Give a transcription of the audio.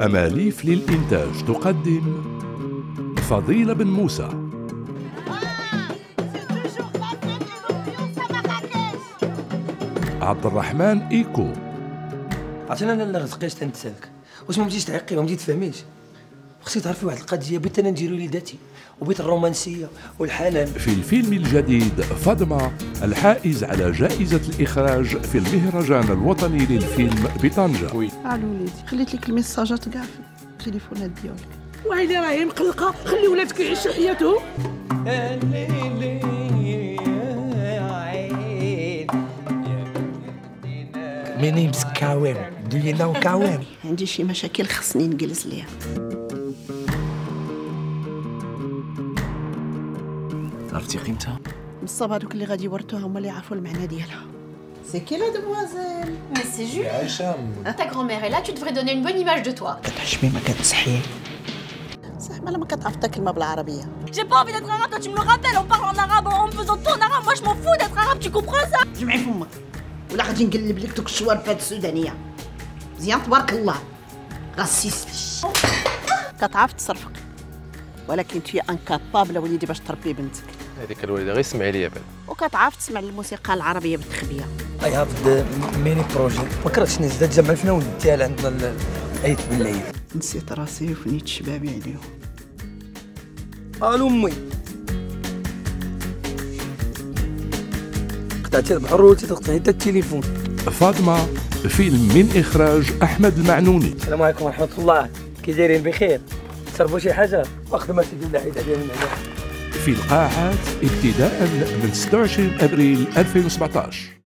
أماليف للإنتاج تقدم فضيلة بن موسى. عبد الرحمن إيكو. عشان انا لا رزقيش تنتسالك واش ما بديتش تعقي وما بديت تفهميش. خصني تعرفي واحد القضيه بغيت انا نديرو ليداتي وبغيت الرومانسيه والحنان. في الفيلم الجديد فاطمة الحائز على جائزة الإخراج في المهرجان الوطني للفيلم بطنجة. على وليدي خليت لك الميساجات كاع في التليفونات ديالك. وعيلي راهي مقلقه، خلي ولادك يعيش حياته. My name's Kawem. Do you know Kawem? عندي شي مشاكل خصني نجلس ليها. عرفتي قيمتها؟ بصاب هذوك اللي غادي يورثوها هما اللي يعرفوا المعنى ديالها. سي كي لا دموازيل. Mais c'est juste. Ta grand-mère est là, tu devrais donner une bonne image de toi. كتحشمي ما كتسحي. صح مالا ما كتعرف حتى كلمه بالعربيه. J'ai pas envie d'être arabe, toi tu me le rappelles, on parle en arabe en me faisant ton arabe, moi je m'en fous d'être arabe, tu comprends ça? جمعي فمك ولا غادي نقلب لك دوك الشوارفات السودانيه. مزيان تبارك الله. غسيس كتعرف تصرفق ولكن تي انكابابل وليدي باش تربي بنتك. هذيك الوالده غير سمعي ليا بعد. وكتعرف تسمع الموسيقى العربيه بالتخبيه. I have the mini project. ما كرهتش نزيد تجمع الفنون ديال عندنا العيد بالليل. نسيت راسي وفنيت شبابي عليهم. امي قطعتي البحر ولتي تقطعي حتى التليفون. فاطمة فيلم من إخراج أحمد المعنوني. السلام عليكم ورحمه الله، كي دايرين بخير؟ تشربوا شي حاجه؟ واخد ما سيدي الله يعيد علينا هنا. في القاعات ابتداء من 26 أبريل 2017.